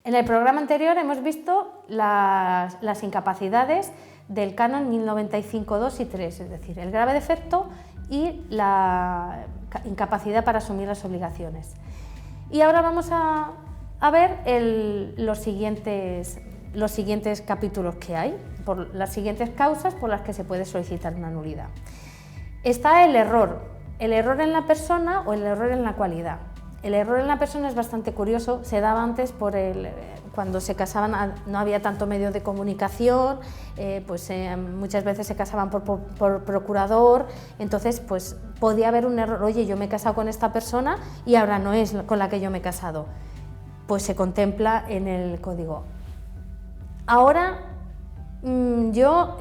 En el programa anterior hemos visto las incapacidades del canon 1095.2 y 3, es decir, el grave defecto y la incapacidad para asumir las obligaciones. Y ahora vamos a ver los siguientes capítulos que hay, por las siguientes causas por las que se puede solicitar una nulidad. Está el error en la persona o el error en la cualidad. El error en la persona es bastante curioso, se daba antes cuando se casaban, no había tanto medio de comunicación, muchas veces se casaban por procurador, entonces pues podía haber un error, oye, yo me he casado con esta persona y ahora no es con la que yo me he casado, pues se contempla en el código. Ahora yo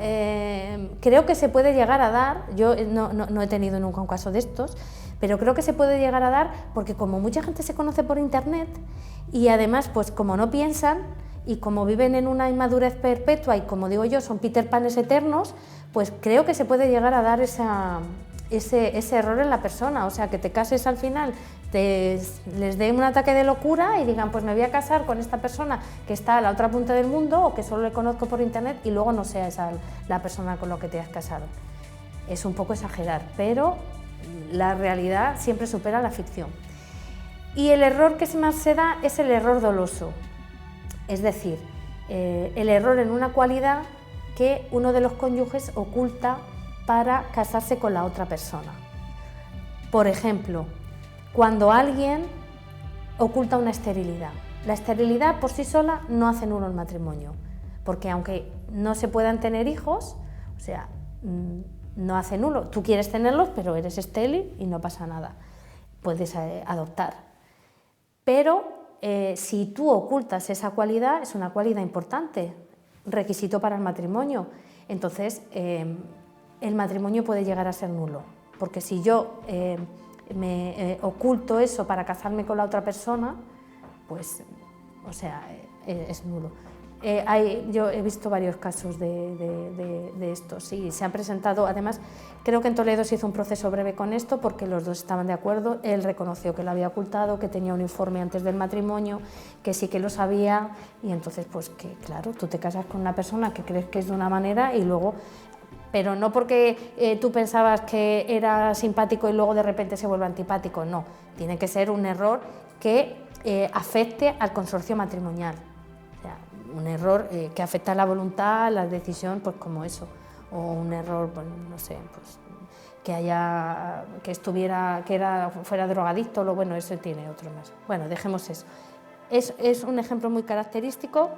creo que se puede llegar a dar, yo no he tenido nunca un caso de estos, pero creo que se puede llegar a dar porque como mucha gente se conoce por internet y además pues como no piensan y como viven en una inmadurez perpetua y como digo yo son Peter Panes eternos, pues creo que se puede llegar a dar ese error en la persona, o sea que te cases al final, les dé un ataque de locura y digan pues me voy a casar con esta persona que está a la otra punta del mundo o que solo le conozco por internet y luego no sea esa la persona con la que te has casado. Es un poco exagerar, pero la realidad siempre supera la ficción. Y el error que más se da es el error doloso, es decir, el error en una cualidad que uno de los cónyuges oculta para casarse con la otra persona. Por ejemplo, cuando alguien oculta una esterilidad. La esterilidad por sí sola no hace nulo el matrimonio, porque aunque no se puedan tener hijos, o sea, no hace nulo. Tú quieres tenerlos, pero eres estéril y no pasa nada. Puedes adoptar. Pero si tú ocultas esa cualidad, es una cualidad importante, requisito para el matrimonio. Entonces, el matrimonio puede llegar a ser nulo. Porque si yo me oculto eso para casarme con la otra persona, pues, o sea, es nulo. Yo he visto varios casos de esto, sí, se han presentado, además creo que en Toledo se hizo un proceso breve con esto porque los dos estaban de acuerdo, él reconoció que lo había ocultado, que tenía un informe antes del matrimonio, que sí que lo sabía y entonces pues que claro, tú te casas con una persona que crees que es de una manera y luego, pero no porque tú pensabas que era simpático y luego de repente se vuelve antipático, no, tiene que ser un error que afecte al consorcio matrimonial. Un error que afecta a la voluntad, a la decisión, pues como eso, o un error, pues, no sé, pues fuera drogadicto, bueno, eso tiene otro más. Bueno, dejemos eso. Es un ejemplo muy característico.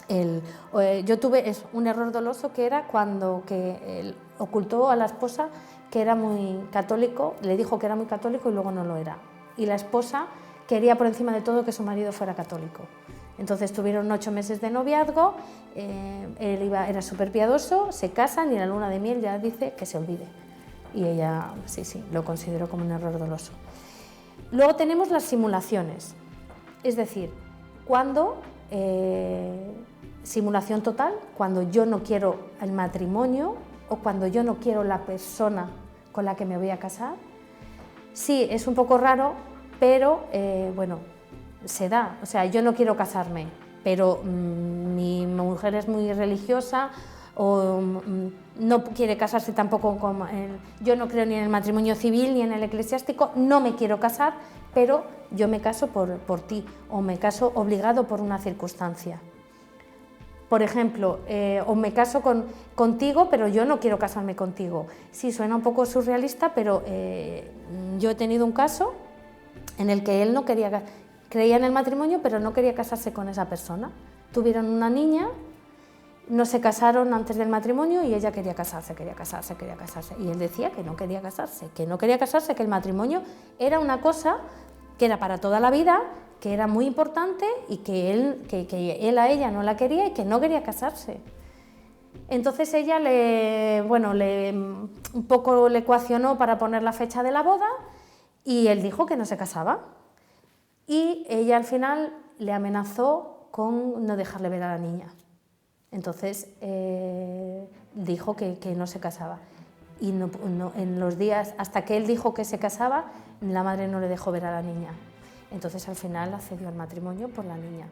Yo tuve un error doloso que era cuando él ocultó a la esposa que era muy católico, le dijo que era muy católico y luego no lo era. Y la esposa quería por encima de todo que su marido fuera católico. Entonces tuvieron 8 meses de noviazgo, él era súper piadoso, se casan y en la luna de miel ya dice que se olvide. Y ella, sí, lo consideró como un error doloso. Luego tenemos las simulaciones, es decir, simulación total, cuando yo no quiero el matrimonio o cuando yo no quiero la persona con la que me voy a casar. Sí, es un poco raro, pero bueno, se da, o sea, yo no quiero casarme, pero mi mujer es muy religiosa o no quiere casarse tampoco yo no creo ni en el matrimonio civil ni en el eclesiástico, no me quiero casar, pero yo me caso por ti o me caso obligado por una circunstancia. Por ejemplo, o me caso contigo, pero yo no quiero casarme contigo. Sí, suena un poco surrealista, pero yo he tenido un caso en el que él no creía en el matrimonio, pero no quería casarse con esa persona. Tuvieron una niña, no se casaron antes del matrimonio y ella quería casarse. Y él decía que no quería casarse, que el matrimonio era una cosa que era para toda la vida, que era muy importante y que él a ella no la quería y que no quería casarse. Entonces ella un poco le coaccionó para poner la fecha de la boda y él dijo que no se casaba. Y ella al final le amenazó con no dejarle ver a la niña. Entonces dijo que no se casaba. Y en los días, hasta que él dijo que se casaba, la madre no le dejó ver a la niña. Entonces al final accedió al matrimonio por la niña.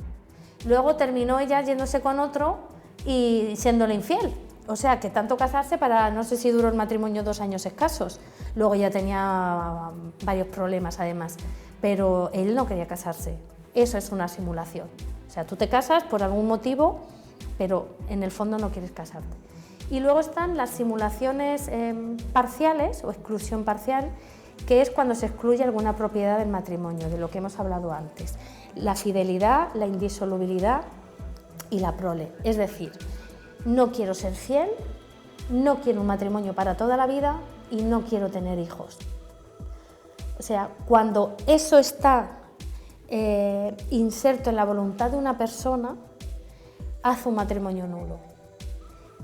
Luego terminó ella yéndose con otro y siéndole infiel. O sea, que tanto casarse para, no sé si duró el matrimonio 2 años escasos. Luego ya tenía varios problemas además, pero él no quería casarse. Eso es una simulación. O sea, tú te casas por algún motivo, pero en el fondo no quieres casarte. Y luego están las simulaciones parciales o exclusión parcial, que es cuando se excluye alguna propiedad del matrimonio, de lo que hemos hablado antes. La fidelidad, la indisolubilidad y la prole. Es decir, no quiero ser fiel, no quiero un matrimonio para toda la vida y no quiero tener hijos. O sea, cuando eso está inserto en la voluntad de una persona, hace un matrimonio nulo.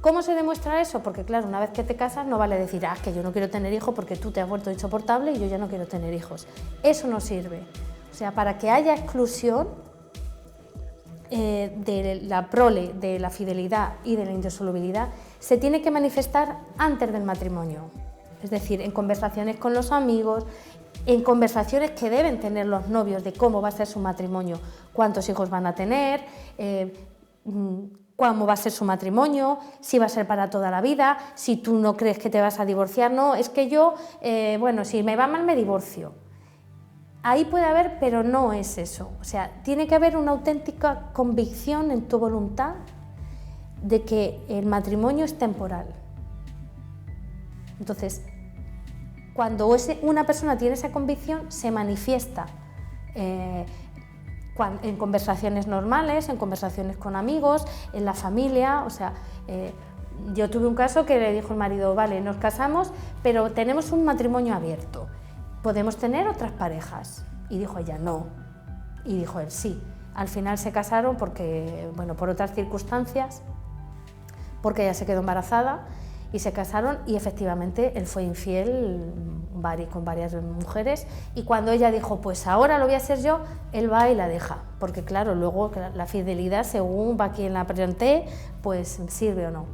¿Cómo se demuestra eso? Porque claro, una vez que te casas no vale decir, que yo no quiero tener hijos porque tú te has vuelto insoportable y yo ya no quiero tener hijos. Eso no sirve. O sea, para que haya exclusión de la prole, de la fidelidad y de la indisolubilidad, se tiene que manifestar antes del matrimonio. Es decir, en conversaciones con los amigos, en conversaciones que deben tener los novios de cómo va a ser su matrimonio, cuántos hijos van a tener, cómo va a ser su matrimonio, si va a ser para toda la vida, si tú no crees que te vas a divorciar, no, es que yo, si me va mal me divorcio. Ahí puede haber, pero no es eso. O sea, tiene que haber una auténtica convicción en tu voluntad de que el matrimonio es temporal. Entonces, cuando una persona tiene esa convicción, se manifiesta en conversaciones normales, en conversaciones con amigos, en la familia. O sea, yo tuve un caso que le dijo el marido, vale, nos casamos, pero tenemos un matrimonio abierto. ¿Podemos tener otras parejas? Y dijo ella, no. Y dijo él, sí. Al final se casaron porque, por otras circunstancias, porque ella se quedó embarazada y se casaron y efectivamente él fue infiel con varias mujeres y cuando ella dijo, pues ahora lo voy a hacer yo, él va y la deja. Porque claro, luego la fidelidad, según va quien la presente, pues sirve o no.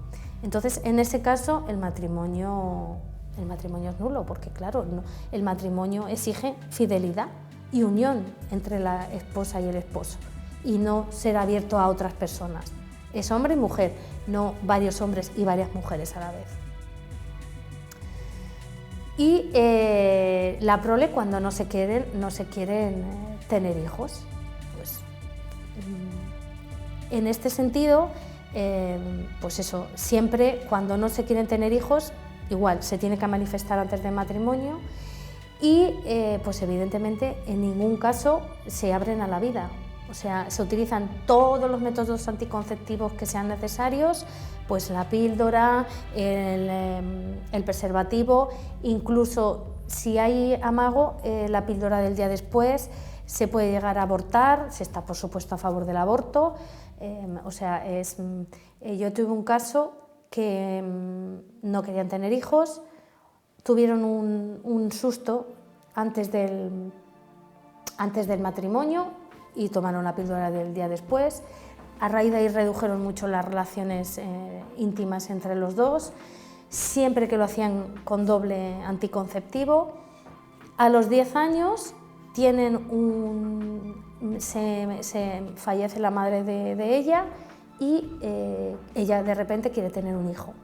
Entonces, en ese caso, el matrimonio es nulo, porque claro, el matrimonio exige fidelidad y unión entre la esposa y el esposo, y no ser abierto a otras personas. Es hombre y mujer, no varios hombres y varias mujeres a la vez. Y la prole, cuando no se quieren tener hijos. Pues, en este sentido, pues eso, siempre cuando no se quieren tener hijos, igual, se tiene que manifestar antes del matrimonio y, pues evidentemente, en ningún caso se abren a la vida. O sea, se utilizan todos los métodos anticonceptivos que sean necesarios, pues la píldora, el preservativo, incluso si hay amago, la píldora del día después, se puede llegar a abortar, se está por supuesto a favor del aborto. Yo tuve un caso que no querían tener hijos, tuvieron un susto antes del matrimonio y tomaron la píldora del día después. A raíz de ahí redujeron mucho las relaciones íntimas entre los dos, siempre que lo hacían con doble anticonceptivo. A los 10 años se fallece la madre de ella y ella de repente quiere tener un hijo.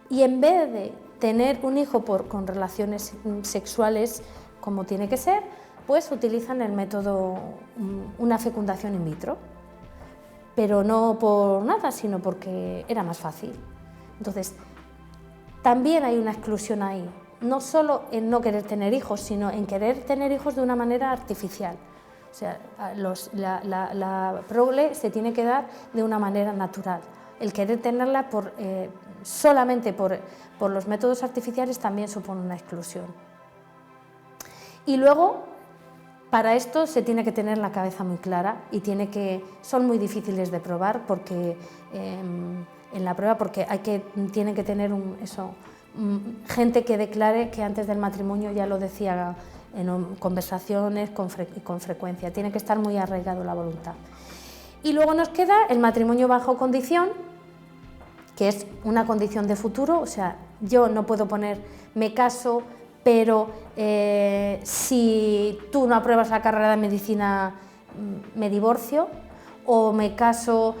Y en vez de tener un hijo con relaciones sexuales como tiene que ser, pues utilizan el método, una fecundación in vitro, pero no por nada, sino porque era más fácil. Entonces, también hay una exclusión ahí, no solo en no querer tener hijos, sino en querer tener hijos de una manera artificial. O sea, la prole se tiene que dar de una manera natural. El querer tenerla solamente por los métodos artificiales también supone una exclusión. Y luego, para esto se tiene que tener la cabeza muy clara y son muy difíciles de probar porque en la prueba porque tienen que tener gente que declare que antes del matrimonio ya lo decía en conversaciones con frecuencia. Tiene que estar muy arraigado la voluntad. Y luego nos queda el matrimonio bajo condición, que es una condición de futuro. O sea, yo no puedo poner me caso, pero si tú no apruebas la carrera de medicina, me divorcio. o me caso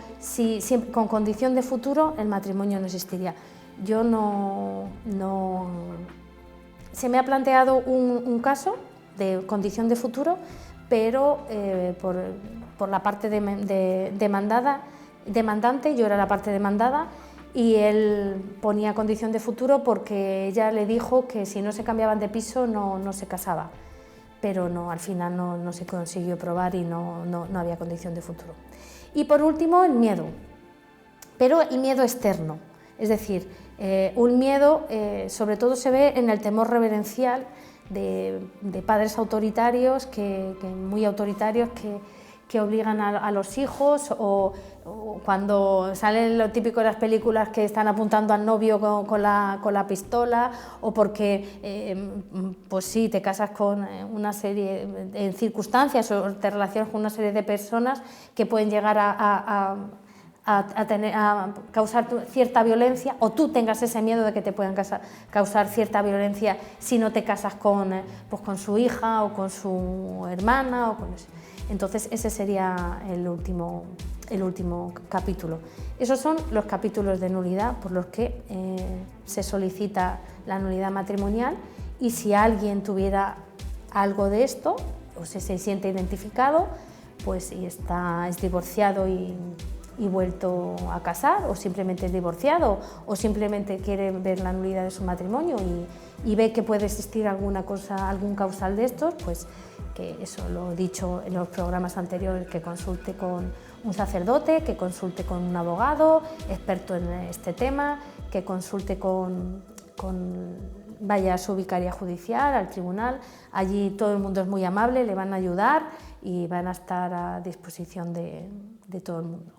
con condición de futuro, el matrimonio no existiría. Yo no se me ha planteado un caso de condición de futuro, pero por la parte demandante, yo era la parte demandada, y él ponía condición de futuro porque ella le dijo que si no se cambiaban de piso no se casaba, pero no, al final no se consiguió probar y no había condición de futuro. Y por último, el miedo, pero el miedo externo, es decir, un miedo sobre todo se ve en el temor reverencial de padres autoritarios, muy autoritarios, que obligan a los hijos, o cuando sale lo típico de las películas que están apuntando al novio con la pistola, o porque pues sí, te casas con una serie de circunstancias o te relacionas con una serie de personas que pueden llegar a causar cierta violencia, o tú tengas ese miedo de que te puedan causar cierta violencia si no te casas con su hija o con su hermana. Entonces ese sería el último capítulo. Esos son los capítulos de nulidad por los que se solicita la nulidad matrimonial, y si alguien tuviera algo de esto o se siente identificado, pues y es divorciado y vuelto a casar, o simplemente es divorciado, o simplemente quiere ver la nulidad de su matrimonio y ve que puede existir algún causal de estos, pues que eso lo he dicho en los programas anteriores, que consulte con un sacerdote, que consulte con un abogado experto en este tema, que consulte vaya a su vicaría judicial, al tribunal. Allí todo el mundo es muy amable, le van a ayudar y van a estar a disposición de todo el mundo.